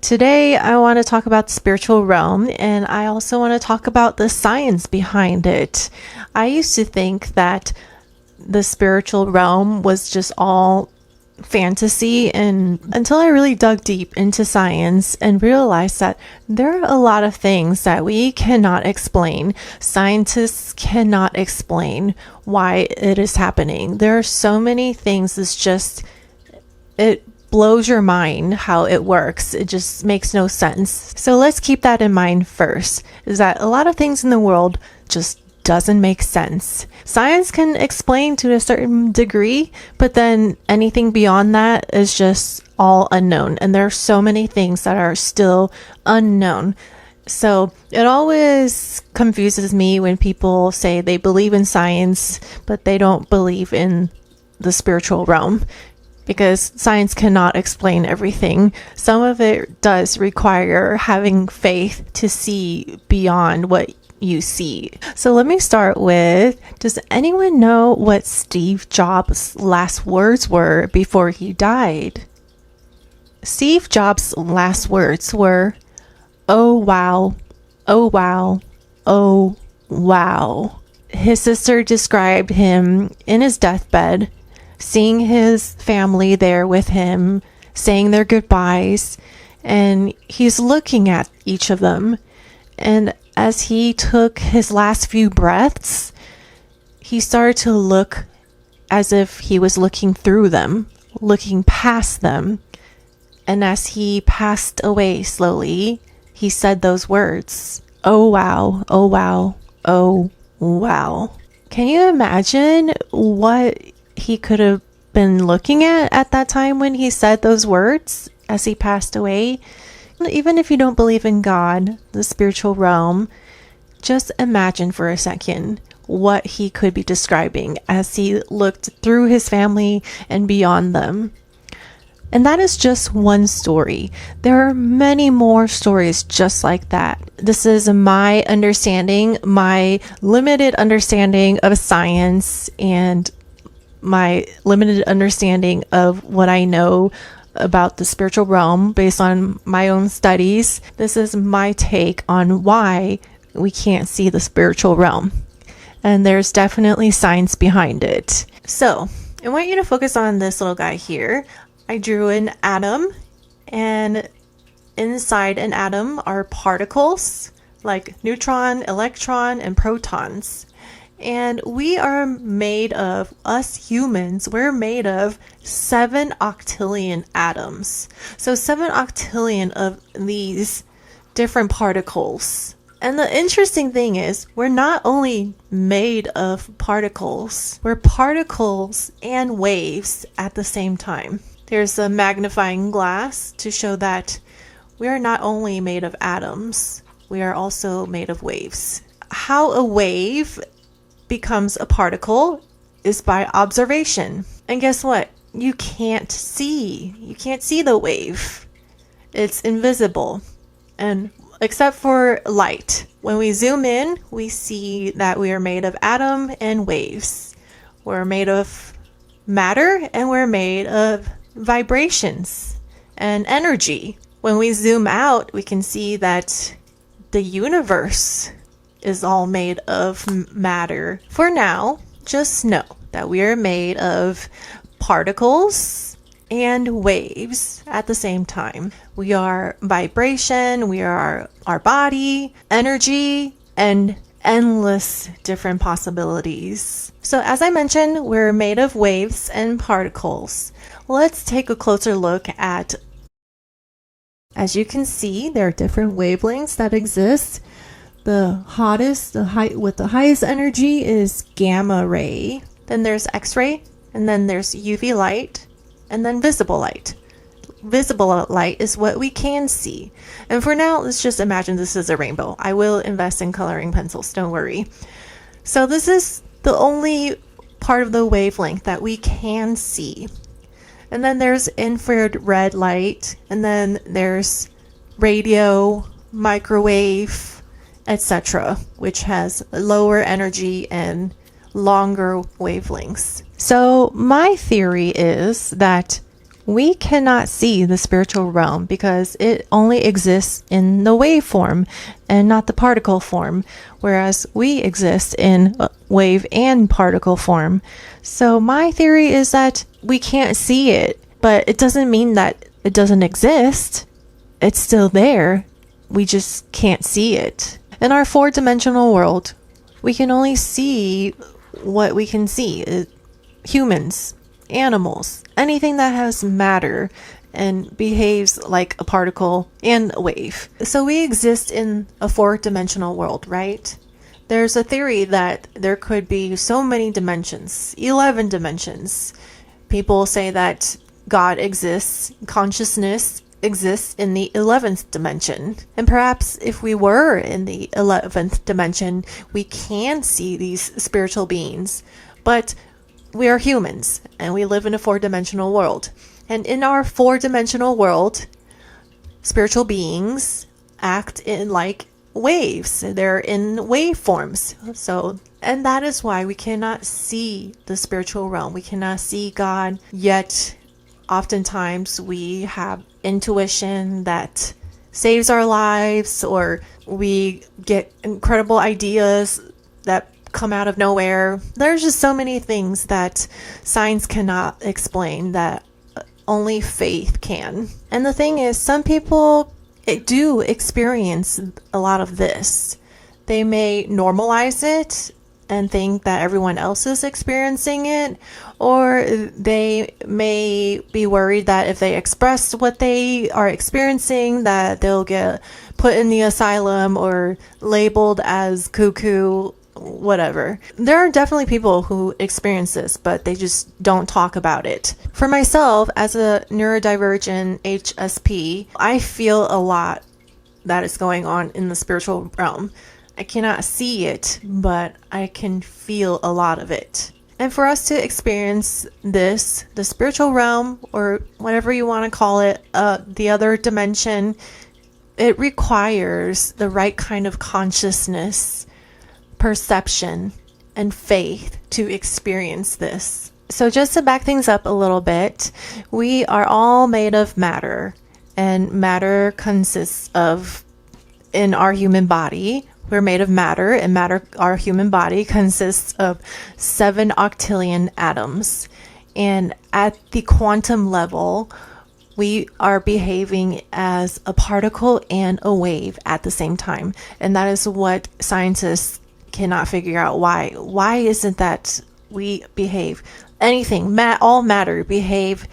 Today, I want to talk about the spiritual realm, and I also want to talk about the science behind it. I used to think that the spiritual realm was just all fantasy, and until I really dug deep into science and realized that there are a lot of things that we cannot explain. Scientists cannot explain why it is happening. There are so many things it blows your mind how it works. It just makes no sense. So let's keep that in mind first, is that a lot of things in the world just doesn't make sense. Science can explain to a certain degree, but then anything beyond that is just all unknown. And there are so many things that are still unknown. So it always confuses me when people say they believe in science, but they don't believe in the spiritual realm, because science cannot explain everything. Some of it does require having faith to see beyond what you see. So let me start with, does anyone know what Steve Jobs' last words were before he died? Steve Jobs' last words were, "Oh wow, oh wow, oh wow." His sister described him in his deathbed, seeing his family there with him, saying their goodbyes, and he's looking at each of them. And as he took his last few breaths, he started to look as if he was looking through them, looking past them. And as he passed away slowly, he said those words, "Oh wow, oh wow, oh wow." Can you imagine what he could have been looking at that time when he said those words as he passed away? Even if you don't believe in God, the spiritual realm, just imagine for a second what he could be describing as he looked through his family and beyond them. And that is just one story. There are many more stories just like that. This is my understanding, my limited understanding of science, and my limited understanding of what I know about the spiritual realm based on my own studies. This is my take on why we can't see the spiritual realm. And there's definitely science behind it. So I want you to focus on this little guy here. I drew an atom, and inside an atom are particles like neutron, electron, and protons. And we are made of, us humans, we're made of 7 octillion atoms. So 7 octillion of these different particles. And the interesting thing is, we're not only made of particles, we're particles and waves at the same time. There's a magnifying glass to show that we are not only made of atoms, we are also made of waves. How a wave becomes a particle is by observation. And guess what? You can't see the wave. It's invisible. And except for light. When we zoom in, we see that we are made of atom and waves. We're made of matter, and we're made of vibrations and energy. When we zoom out, we can see that the universe is all made of matter. For now, just know that we are made of particles and waves at the same time. We are vibration, we are our body, energy, and endless different possibilities. So as I mentioned, we're made of waves and particles. Let's take a closer look at, as you can see, there are different wavelengths that exist. The height with the highest energy is gamma ray. Then there's X-ray, and then there's UV light, and then visible light. Visible light is what we can see. And for now, let's just imagine this is a rainbow. I will invest in coloring pencils, don't worry. So this is the only part of the wavelength that we can see. And then there's infrared light, and then there's radio, microwave, etc., which has lower energy and longer wavelengths. So my theory is that we cannot see the spiritual realm because it only exists in the wave form and not the particle form, whereas we exist in wave and particle form. So my theory is that we can't see it, but it doesn't mean that it doesn't exist. It's still there. We just can't see it. In our four-dimensional world, we can only see what we can see. Humans, animals, anything that has matter and behaves like a particle and a wave. So we exist in a four-dimensional world, right? There's a theory that there could be so many dimensions, 11 dimensions. People say that God exists, consciousness exists in the 11th dimension. And perhaps if we were in the 11th dimension, we can see these spiritual beings. But we are humans and we live in a four-dimensional world. And in our four-dimensional world, spiritual beings act in like waves. They're in waveforms. And that is why we cannot see the spiritual realm. We cannot see God, yet oftentimes we have intuition that saves our lives, or we get incredible ideas that come out of nowhere. There's just so many things that science cannot explain that only faith can. And the thing is, some people do experience a lot of this. They may normalize it and think that everyone else is experiencing it, or they may be worried that if they express what they are experiencing, that they'll get put in the asylum or labeled as cuckoo, whatever. There are definitely people who experience this, but they just don't talk about it. For myself, as a neurodivergent HSP, I feel a lot that is going on in the spiritual realm. I cannot see it, but I can feel a lot of it. And for us to experience this, the spiritual realm, or whatever you want to call it, the other dimension, it requires the right kind of consciousness, perception, and faith to experience this. So just to back things up a little bit, we are all made of matter, and matter consists of, in our human body, we're made of matter, and our human body consists of 7 octillion atoms. And at the quantum level, we are behaving as a particle and a wave at the same time. And that is what scientists cannot figure out. Why isn't that we behave all matter behave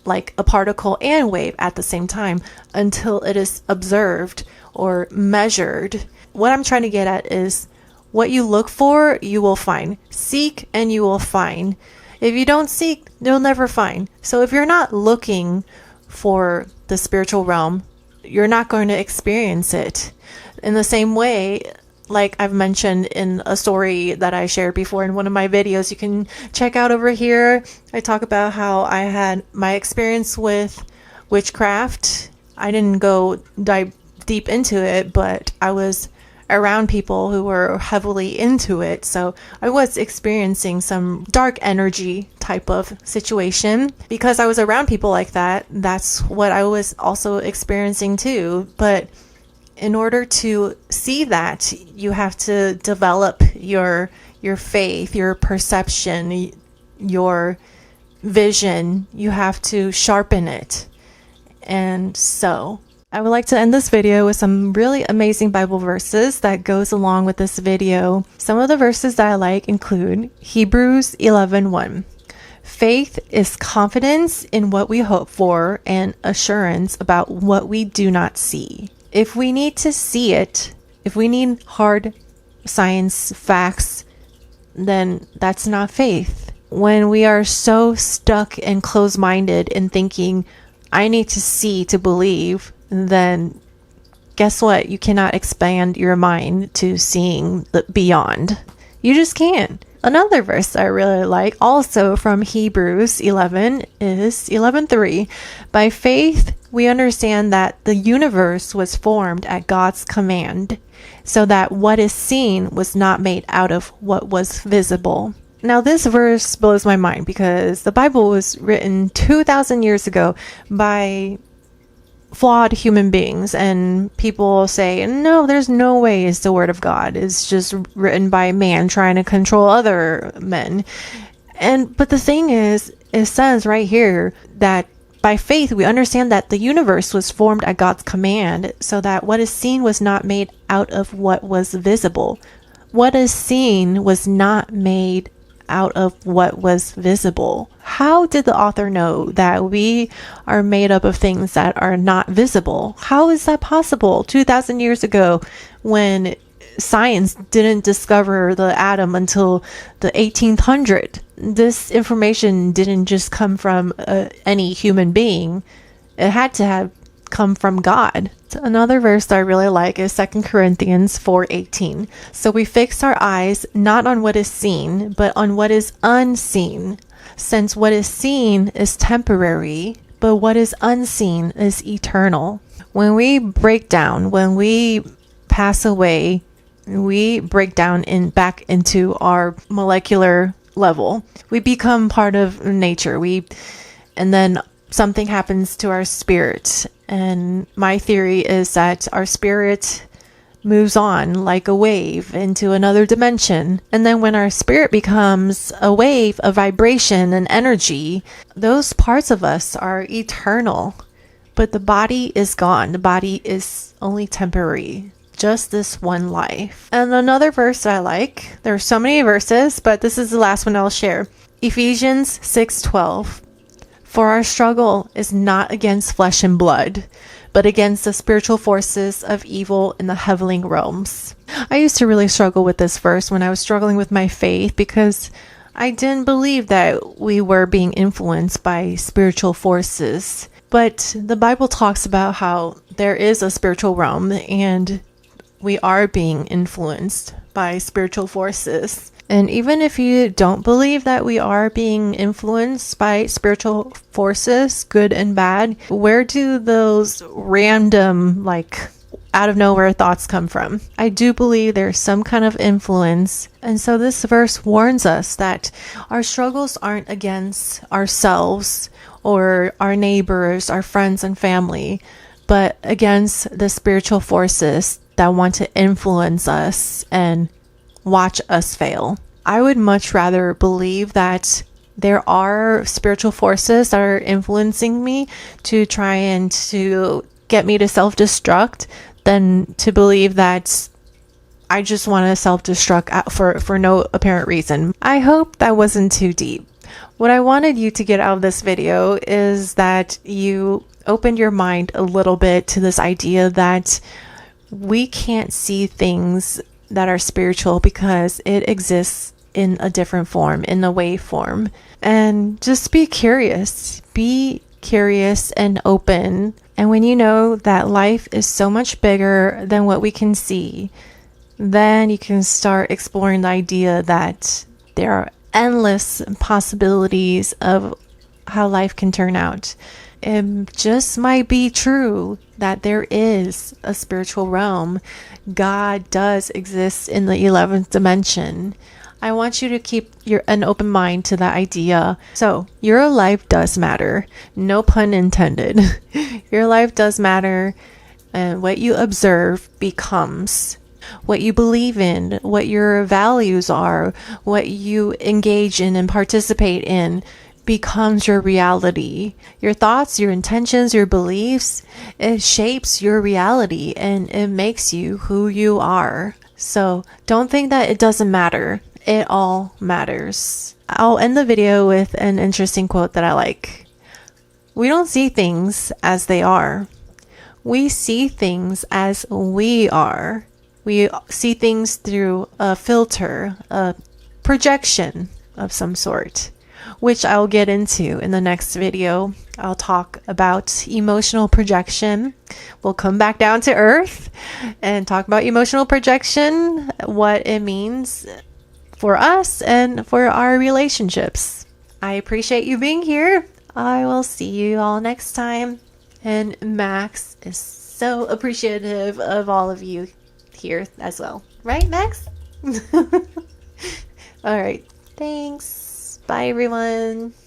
like a particle and wave at the same time until it is observed or measured. What I'm trying to get at is, what you look for, you will find. Seek and you will find. If you don't seek, you'll never find. So if you're not looking for the spiritual realm, you're not going to experience it. In the same way, like I've mentioned in a story that I shared before in one of my videos, you can check out over here. I talk about how I had my experience with witchcraft. I didn't go dive deep into it, but I was around people who were heavily into it. So I was experiencing some dark energy type of situation. Because I was around people like that, that's what I was also experiencing too. But in order to see that, you have to develop your faith, your perception, your vision. You have to sharpen it. And so I would like to end this video with some really amazing Bible verses that goes along with this video. Some of the verses that I like include Hebrews 11:1. Faith is confidence in what we hope for and assurance about what we do not see. If we need to see it, if we need hard science facts, then that's not faith. When we are so stuck and closed-minded in thinking, I need to see to believe, then guess what? You cannot expand your mind to seeing the beyond. You just can't. Another verse I really like, also from Hebrews 11, is 11:3. By faith, we understand that the universe was formed at God's command, so that what is seen was not made out of what was visible. Now, this verse blows my mind because the Bible was written 2,000 years ago by flawed human beings, and people say, no, there's no way it's the word of God. It's just written by man trying to control other men. But the thing is, it says right here that by faith we understand that the universe was formed at God's command, so that what is seen was not made out of what was visible. What is seen was not made out of what was visible. How did the author know that we are made up of things that are not visible? How is that possible? 2,000 years ago, when science didn't discover the atom until the 1800s, this information didn't just come from any human being. It had to have come from God. Another verse that I really like is 2 Corinthians 4:18. So we fix our eyes not on what is seen, but on what is unseen. Since what is seen is temporary, but what is unseen is eternal. When we break down, when we pass away, we break down back into our molecular level. We become part of nature. And then something happens to our spirit. And my theory is that our spirit moves on like a wave into another dimension. And then when our spirit becomes a wave of vibration and energy, those parts of us are eternal. But the body is gone. The body is only temporary. Just this one life. And another verse that I like, there are so many verses, but this is the last one I'll share. Ephesians 6:12. For our struggle is not against flesh and blood, but against the spiritual forces of evil in the heavenly realms. I used to really struggle with this verse when I was struggling with my faith, because I didn't believe that we were being influenced by spiritual forces. But the Bible talks about how there is a spiritual realm and we are being influenced by spiritual forces. And even if you don't believe that we are being influenced by spiritual forces, good and bad, where do those random, out of nowhere thoughts come from? I do believe there's some kind of influence. And so this verse warns us that our struggles aren't against ourselves or our neighbors, our friends and family, but against the spiritual forces that want to influence us and watch us fail. I would much rather believe that there are spiritual forces that are influencing me to try and to get me to self-destruct than to believe that I just want to self-destruct for no apparent reason. I hope that wasn't too deep. What I wanted you to get out of this video is that you opened your mind a little bit to this idea that we can't see things that are spiritual because it exists in a different form, in a wave form. And just be curious and open. And when you know that life is so much bigger than what we can see, then you can start exploring the idea that there are endless possibilities of how life can turn out. It just might be true that there is a spiritual realm. God does exist in the 11th dimension. I want you to keep an open mind to that idea. So, your life does matter. No pun intended. Your life does matter, and what you observe becomes. What you believe in, what your values are, what you engage in and participate in becomes your reality. Your thoughts, your intentions, your beliefs, it shapes your reality and it makes you who you are. So don't think that it doesn't matter. It all matters. I'll end the video with an interesting quote that I like. We don't see things as they are. We see things as we are. We see things through a filter, a projection of some sort, which I'll get into in the next video. I'll talk about emotional projection. We'll come back down to earth and talk about emotional projection, what it means for us and for our relationships. I appreciate you being here. I will see you all next time. And Max is so appreciative of all of you here as well. Right, Max? All right. Thanks. Bye, everyone.